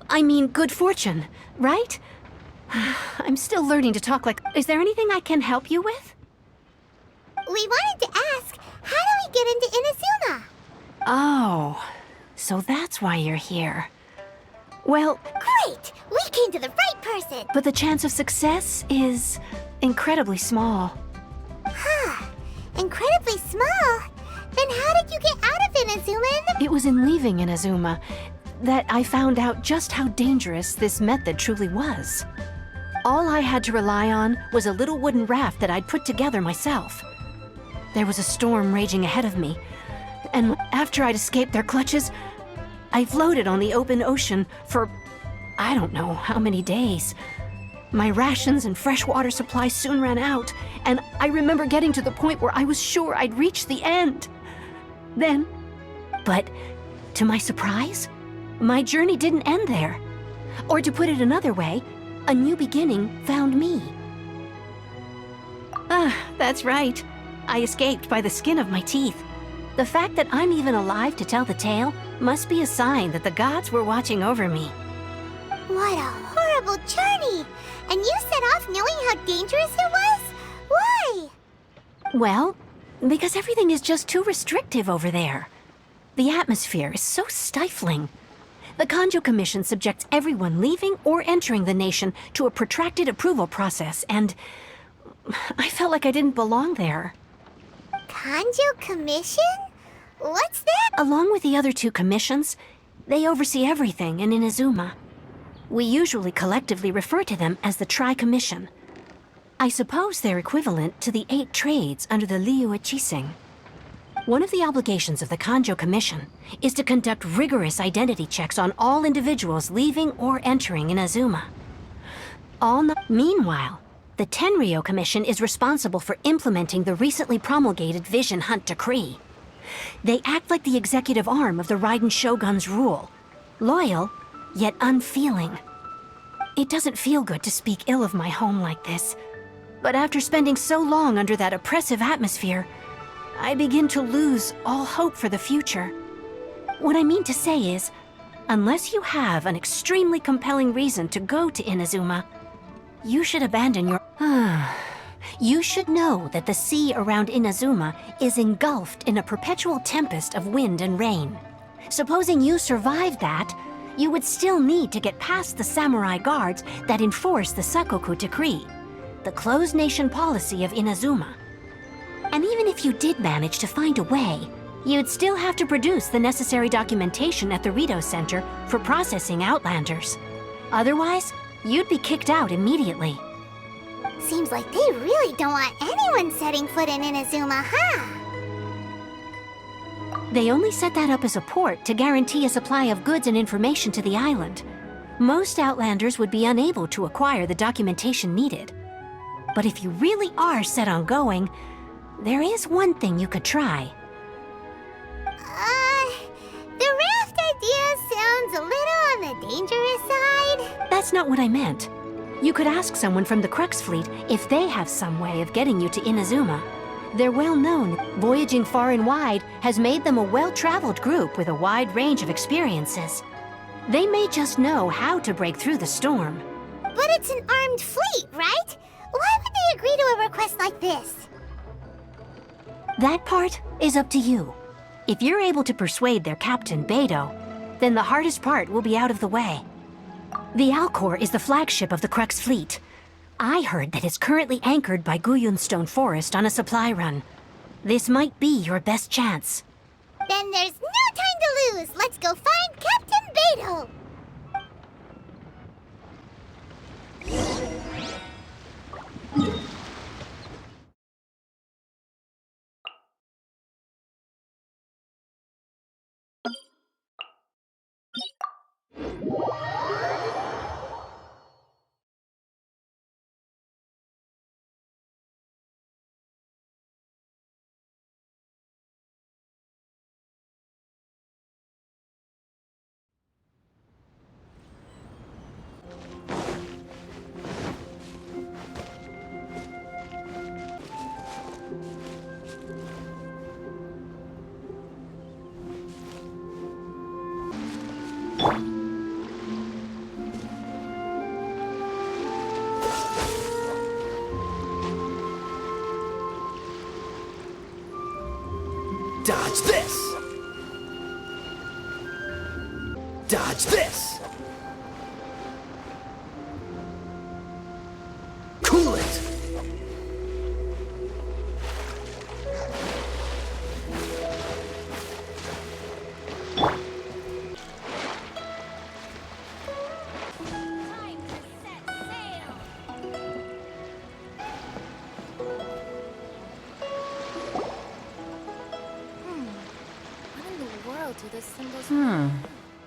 I mean good fortune, right? I'm still learning to talk like... Is there anything I can help you with? We wanted to ask, how do we get into Inazuma? Oh, so that's why you're here. Well... Great! We came to the right person! But the chance of success is incredibly small. Huh. Incredibly small? Then how did you get out of Inazuma in the... It was in leaving Inazuma that I found out just how dangerous this method truly was. All I had to rely on was a little wooden raft that I'd put together myself. There was a storm raging ahead of me, and after I'd escaped their clutches, I floated on the open ocean for I don't know how many days. My rations and fresh water supply soon ran out, and I remember getting to the point where I was sure I'd reached the end. But to my surprise, my journey didn't end there. Or to put it another way, a new beginning found me. That's right. I escaped by the skin of my teeth. The fact that I'm even alive to tell the tale must be a sign that the gods were watching over me. What a horrible journey! And you set off knowing how dangerous it was? Why? Well, because everything is just too restrictive over there. The atmosphere is so stifling. The Kanjo Commission subjects everyone leaving or entering the nation to a protracted approval process, and I felt like I didn't belong there. Kanjo Commission? What's that? Along with the other two commissions, they oversee everything in Inazuma. We usually collectively refer to them as the Tri-Commission. I suppose they're equivalent to the 8 trades under the Liyue Chising. One of the obligations of the Kanjo Commission is to conduct rigorous identity checks on all individuals leaving or entering Inazuma. Meanwhile, the Tenryou Commission is responsible for implementing the recently promulgated Vision Hunt Decree. They act like the executive arm of the Raiden Shogun's rule, loyal, yet unfeeling. It doesn't feel good to speak ill of my home like this, but after spending so long under that oppressive atmosphere, I begin to lose all hope for the future. What I mean to say is, unless you have an extremely compelling reason to go to Inazuma, you should abandon your... You should know that the sea around Inazuma is engulfed in a perpetual tempest of wind and rain. Supposing you survived that, you would still need to get past the samurai guards that enforce the Sakoku Decree, the closed nation policy of Inazuma. And even if you did manage to find a way, you'd still have to produce the necessary documentation at the Rito Center for processing Outlanders. Otherwise, you'd be kicked out immediately. Seems like they really don't want anyone setting foot in Inazuma, huh? They only set that up as a port to guarantee a supply of goods and information to the island. Most Outlanders would be unable to acquire the documentation needed. But if you really are set on going, there is one thing you could try. The raft idea sounds a little on the dangerous side. That's not what I meant. You could ask someone from the Crux Fleet if they have some way of getting you to Inazuma. They're well known. Voyaging far and wide has made them a well-traveled group with a wide range of experiences. They may just know how to break through the storm. But it's an armed fleet, right? Why would they agree to a request like this? That part is up to you. If you're able to persuade their captain, Beidou, then the hardest part will be out of the way. The Alcor is the flagship of the Crux Fleet. I heard that it's currently anchored by Guyunstone Forest on a supply run. This might be your best chance. Then there's no time to lose. Let's go find Captain Beidou. Dodge this! Dodge this! Cool it!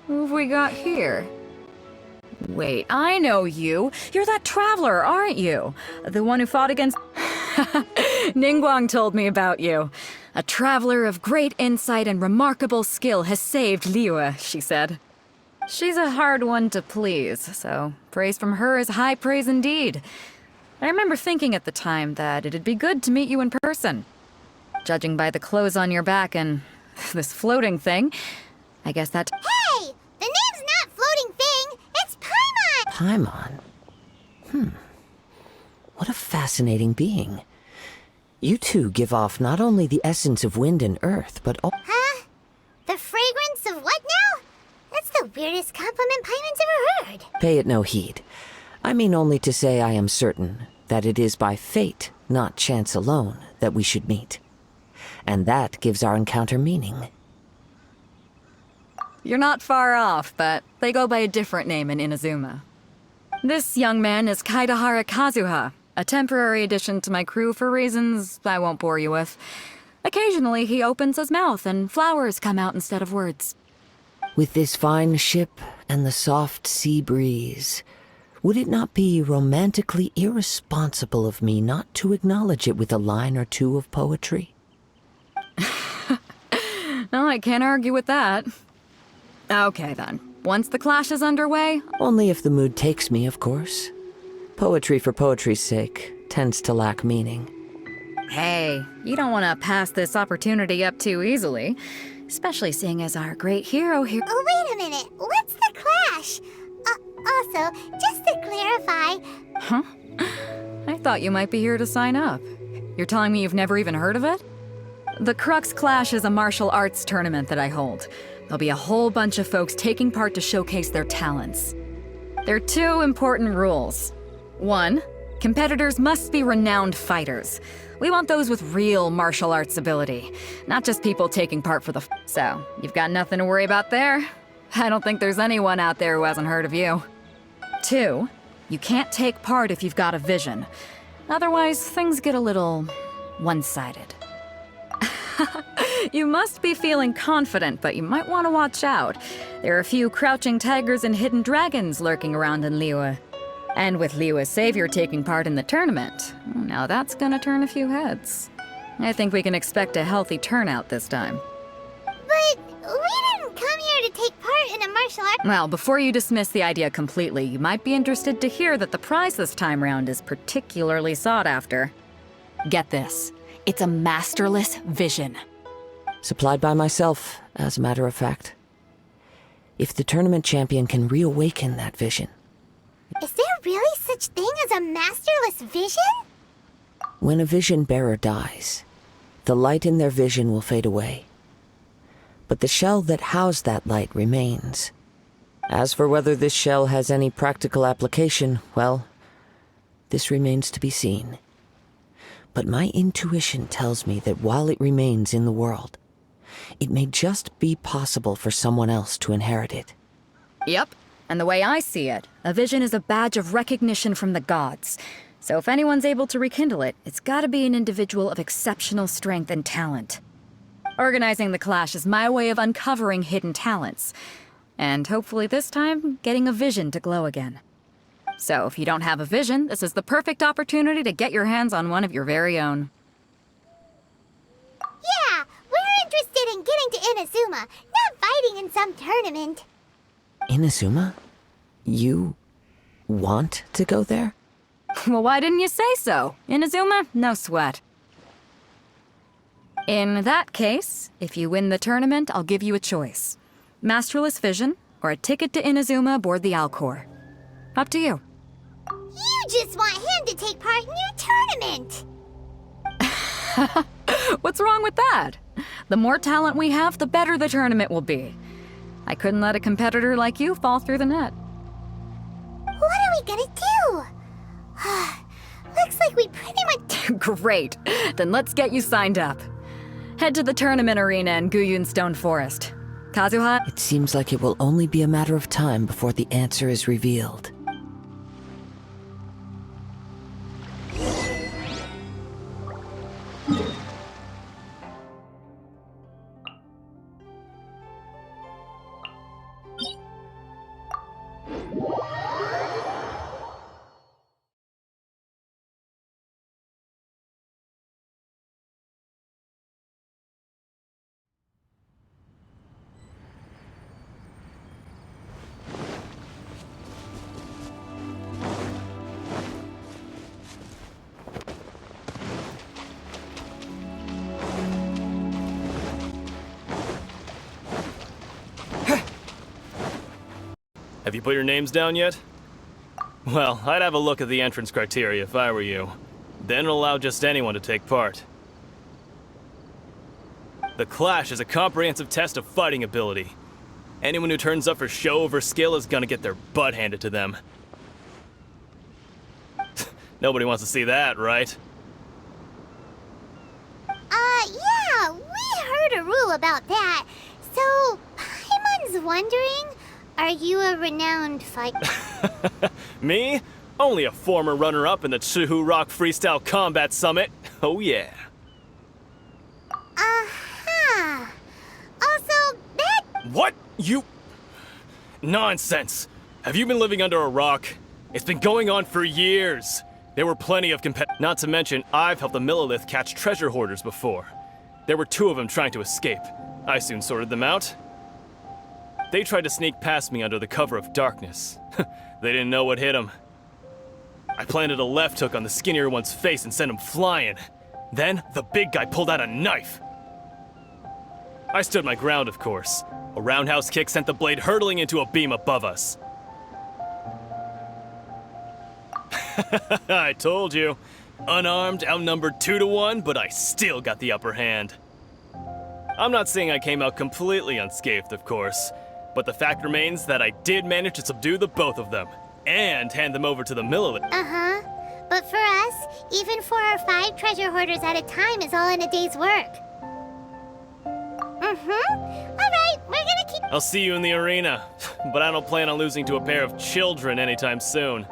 Who have we got here? Wait, I know you. You're that traveler, aren't you? The one who fought against... Ningguang told me about you. A traveler of great insight and remarkable skill has saved Liyue, she said. She's a hard one to please, so praise from her is high praise indeed. I remember thinking at the time that it'd be good to meet you in person. Judging by the clothes on your back and this floating thing, I guess that... Hey! The name's not Floating Thing! It's Paimon! Paimon? What a fascinating being. You two give off not only the essence of wind and earth, but all... Huh? The fragrance of what now? That's the weirdest compliment Paimon's ever heard. Pay it no heed. I mean only to say I am certain that it is by fate, not chance alone, that we should meet. And that gives our encounter meaning. You're not far off, but they go by a different name in Inazuma. This young man is Kaidahara Kazuha, a temporary addition to my crew for reasons I won't bore you with. Occasionally, he opens his mouth and flowers come out instead of words. With this fine ship and the soft sea breeze, would it not be romantically irresponsible of me not to acknowledge it with a line or two of poetry? No, I can't argue with that. Okay then, once the clash is underway... Only if the mood takes me, of course. Poetry for poetry's sake tends to lack meaning. Hey, you don't want to pass this opportunity up too easily. Especially seeing as our great hero here... Oh, wait a minute. What's the clash? Also, just to clarify... Huh? I thought you might be here to sign up. You're telling me you've never even heard of it? The Crux Clash is a martial arts tournament that I hold. There'll be a whole bunch of folks taking part to showcase their talents. There are two important rules. 1, competitors must be renowned fighters. We want those with real martial arts ability, not just people taking part for the So, you've got nothing to worry about there. I don't think there's anyone out there who hasn't heard of you. 2, you can't take part if you've got a vision. Otherwise, things get a little one-sided. You must be feeling confident, but you might want to watch out. There are a few crouching tigers and hidden dragons lurking around in Liyue. And with Liyue's savior taking part in the tournament, now that's gonna turn a few heads. I think we can expect a healthy turnout this time. But we didn't come here to take part in a martial art... Well, before you dismiss the idea completely, you might be interested to hear that the prize this time round is particularly sought after. Get this. It's a masterless vision. Supplied by myself, as a matter of fact. If the tournament champion can reawaken that vision... Is there really such thing as a masterless vision? When a vision bearer dies, the light in their vision will fade away. But the shell that housed that light remains. As for whether this shell has any practical application, well, this remains to be seen. But my intuition tells me that while it remains in the world, it may just be possible for someone else to inherit it. Yep, and the way I see it, a vision is a badge of recognition from the gods. So if anyone's able to rekindle it, it's gotta be an individual of exceptional strength and talent. Organizing the clash is my way of uncovering hidden talents. And hopefully this time, getting a vision to glow again. So if you don't have a vision, this is the perfect opportunity to get your hands on one of your very own. Yeah, we're interested in getting to Inazuma, not fighting in some tournament. Inazuma? You want to go there? Well, why didn't you say so? Inazuma? No sweat. In that case, if you win the tournament, I'll give you a choice. Masterless Vision, or a ticket to Inazuma aboard the Alcor. Up to you. You just want him to take part in your tournament! What's wrong with that? The more talent we have, the better the tournament will be. I couldn't let a competitor like you fall through the net. What are we gonna do? Looks like we pretty much... Great. Then let's get you signed up. Head to the tournament arena in Guyun Stone Forest. Kazuha? It seems like it will only be a matter of time before the answer is revealed. Have you put your names down yet? Well, I'd have a look at the entrance criteria if I were you. Then it'll allow just anyone to take part. The Clash is a comprehensive test of fighting ability. Anyone who turns up for show over skill is gonna get their butt handed to them. Nobody wants to see that, right? Yeah, we heard a rule about that. So, Paimon's wondering, are you a renowned fighter? Me? Only a former runner-up in the Chihu Rock Freestyle Combat Summit. Oh yeah. Uh-huh. Also, that... What? You... Nonsense. Have you been living under a rock? It's been going on for years. There were plenty of Not to mention, I've helped the Millilith catch treasure hoarders before. There were 2 of them trying to escape. I soon sorted them out. They tried to sneak past me under the cover of darkness. They didn't know what hit them. I planted a left hook on the skinnier one's face and sent him flying. Then, the big guy pulled out a knife. I stood my ground, of course. A roundhouse kick sent the blade hurtling into a beam above us. I told you. Unarmed, outnumbered 2 to 1, but I still got the upper hand. I'm not saying I came out completely unscathed, of course, but the fact remains that I did manage to subdue the both of them, and hand them over to the Millilith. Uh-huh. But for us, even 4 or 5 treasure hoarders at a time is all in a day's work. Alright, we're gonna keep... I'll see you in the arena, but I don't plan on losing to a pair of children anytime soon.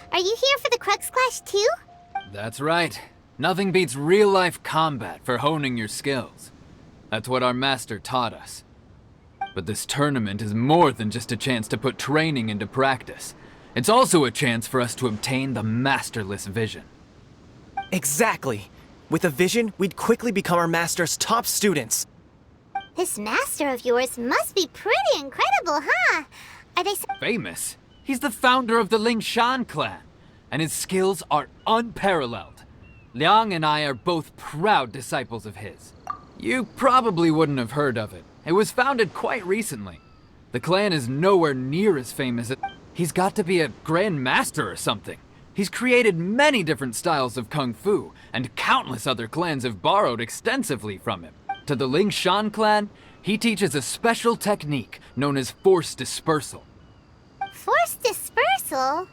Are you here for the Crux Clash too? That's right. Nothing beats real-life combat for honing your skills. That's what our master taught us. But this tournament is more than just a chance to put training into practice. It's also a chance for us to obtain the masterless vision. Exactly. With a vision, we'd quickly become our master's top students. This master of yours must be pretty incredible, huh? Are they... Famous? He's the founder of the Lingshan clan, and his skills are unparalleled. Liang and I are both proud disciples of his. You probably wouldn't have heard of it. It was founded quite recently. The clan is nowhere near as famous as... He's got to be a grand master or something. He's created many different styles of kung fu, and countless other clans have borrowed extensively from him. To the Lingshan clan, he teaches a special technique known as force dispersal. Force dispersal?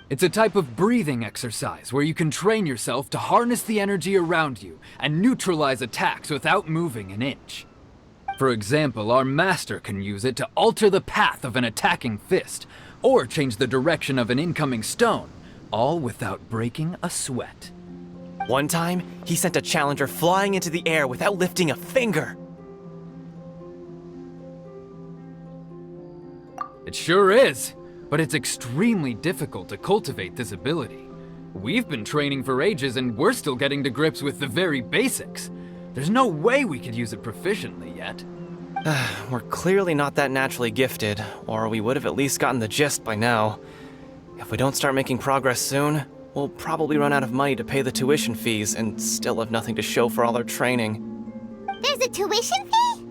It's a type of breathing exercise where you can train yourself to harness the energy around you and neutralize attacks without moving an inch. For example, our master can use it to alter the path of an attacking fist, or change the direction of an incoming stone, all without breaking a sweat. One time, he sent a challenger flying into the air without lifting a finger. It sure is, but it's extremely difficult to cultivate this ability. We've been training for ages and we're still getting to grips with the very basics. There's no way we could use it proficiently yet. We're clearly not that naturally gifted, or we would have at least gotten the gist by now. If we don't start making progress soon, we'll probably run out of money to pay the tuition fees and still have nothing to show for all our training. There's a tuition fee?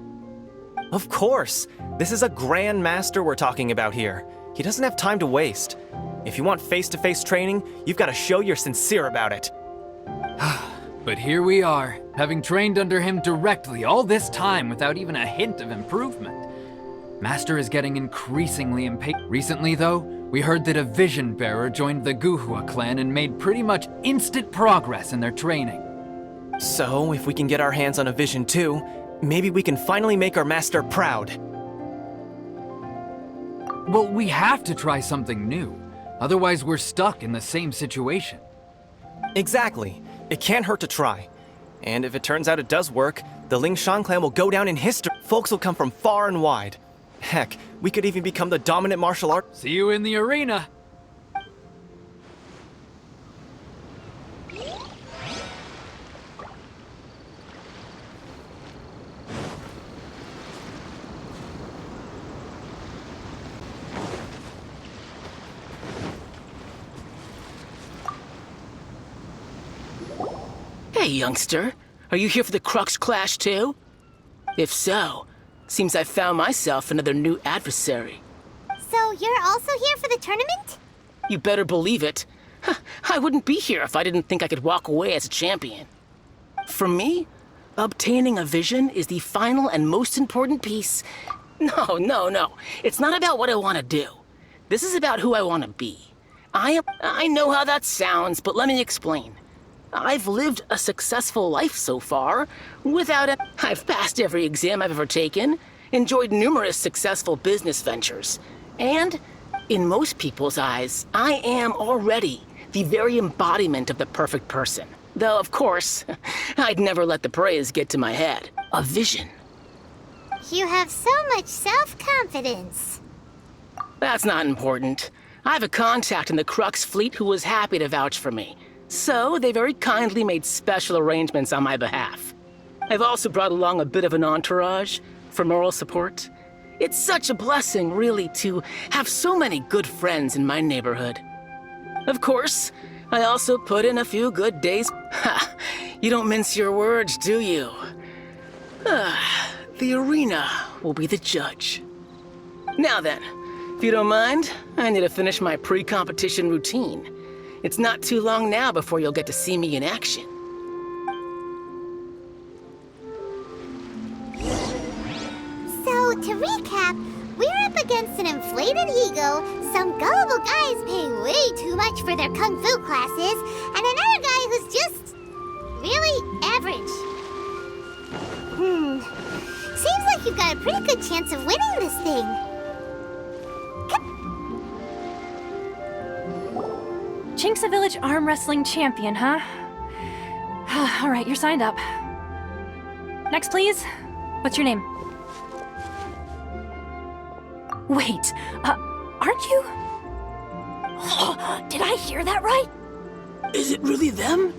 Of course! This is a Grand Master we're talking about here. He doesn't have time to waste. If you want face-to-face training, you've got to show you're sincere about it. But here we are, having trained under him directly all this time without even a hint of improvement. Master is getting increasingly impatient. Recently, though, we heard that a vision bearer joined the Guhua clan and made pretty much instant progress in their training. So, if we can get our hands on a vision too, maybe we can finally make our master proud. Well, we have to try something new. Otherwise, we're stuck in the same situation. Exactly. It can't hurt to try. And if it turns out it does work, the Lingshan clan will go down in history. Folks will come from far and wide. Heck, we could even become the dominant martial art. See you in the arena! Hey, youngster. Are you here for the Crux Clash too? If so, seems I found myself another new adversary. So you're also here for the tournament? You better believe it. I wouldn't be here if I didn't think I could walk away as a champion. For me, obtaining a vision is the final and most important piece. No. It's not about what I want to do. This is about who I want to be. I know how that sounds, but let me explain. I've lived a successful life so far, without it. I've passed every exam I've ever taken, enjoyed numerous successful business ventures, and, in most people's eyes, I am already the very embodiment of the perfect person. Though, of course, I'd never let the praise get to my head. A vision. You have so much self-confidence. That's not important. I have a contact in the Crux fleet who was happy to vouch for me. So, they very kindly made special arrangements on my behalf. I've also brought along a bit of an entourage for moral support. It's such a blessing, really, to have so many good friends in my neighborhood. Of course, I also put in a few good days. Ha! You don't mince your words, do you? The arena will be the judge. Now then, if you don't mind, I need to finish my pre-competition routine. It's not too long now before you'll get to see me in action. So, to recap, we're up against an inflated ego, some gullible guys paying way too much for their kung fu classes, and another guy who's just really average. Seems like you've got a pretty good chance of winning this thing. Chinksa Village arm wrestling champion, huh? All right, you're signed up. Next, please. What's your name? Wait, aren't you? Did I hear that right? Is it really them?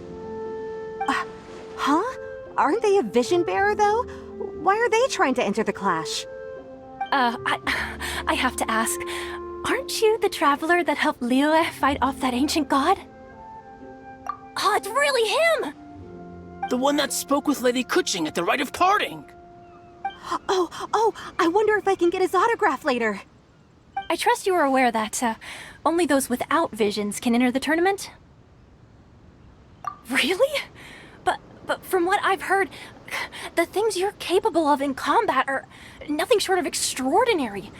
Huh? Aren't they a vision bearer, though? Why are they trying to enter the clash? I have to ask. Aren't you the traveler that helped Liyue fight off that ancient god? Oh, it's really him! The one that spoke with Lady Kuching at the rite of parting. Oh, I wonder if I can get his autograph later. I trust you are aware that only those without visions can enter the tournament? Really? But from what I've heard, the things you're capable of in combat are nothing short of extraordinary.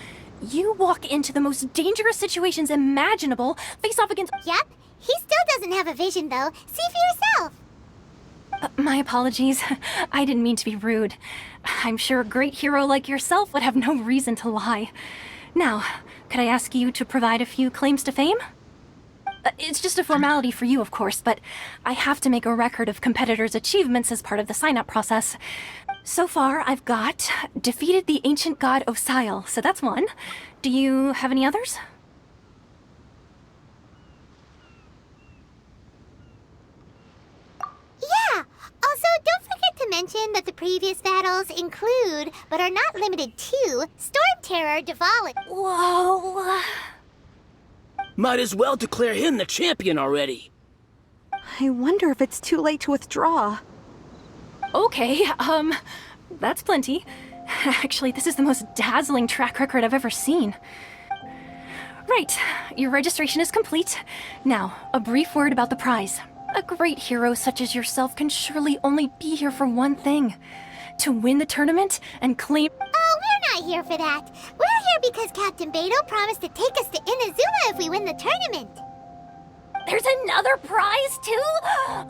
You walk into the most dangerous situations imaginable, face off against— Yep, he still doesn't have a vision, though. See for yourself. My apologies. I didn't mean to be rude. I'm sure a great hero like yourself would have no reason to lie. Now, could I ask you to provide a few claims to fame? It's just a formality for you, of course, but I have to make a record of competitors' achievements as part of the sign-up process. So far, I've got defeated the ancient god Osail, so that's one. Do you have any others? Yeah! Also, don't forget to mention that the previous battles include, but are not limited to, Storm Terror Diwali. Whoa! Might as well declare him the champion already. I wonder if it's too late to withdraw. Okay, that's plenty. Actually, this is the most dazzling track record I've ever seen. Right, your registration is complete. Now, a brief word about the prize. A great hero such as yourself can surely only be here for one thing. To win the tournament and claim— Oh, we're not here for that. We're here because Captain Beto promised to take us to Inazuma if we win the tournament. There's another prize, too?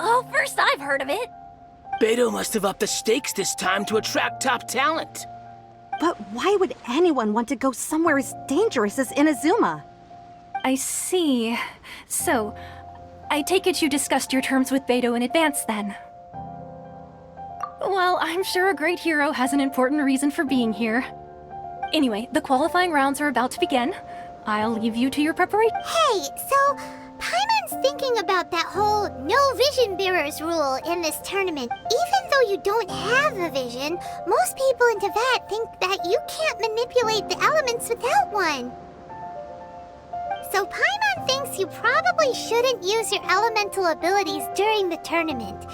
Oh, first I've heard of it. Beto must have upped the stakes this time to attract top talent. But why would anyone want to go somewhere as dangerous as Inazuma? I see. So, I take it you discussed your terms with Beto in advance, then? Well, I'm sure a great hero has an important reason for being here. Anyway, the qualifying rounds are about to begin. I'll leave you to your preparation. Hey, so Paimon's thinking about that whole no vision bearers rule in this tournament. Even though you don't have a vision, most people in Teyvat think that you can't manipulate the elements without one. So Paimon thinks you probably shouldn't use your elemental abilities during the tournament.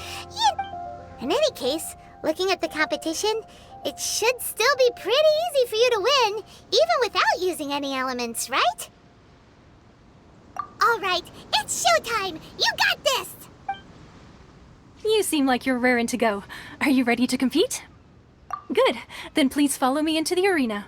In any case, looking at the competition, it should still be pretty easy for you to win, even without using any elements, right? All right, it's showtime! You got this! You seem like you're raring to go. Are you ready to compete? Good. Then please follow me into the arena.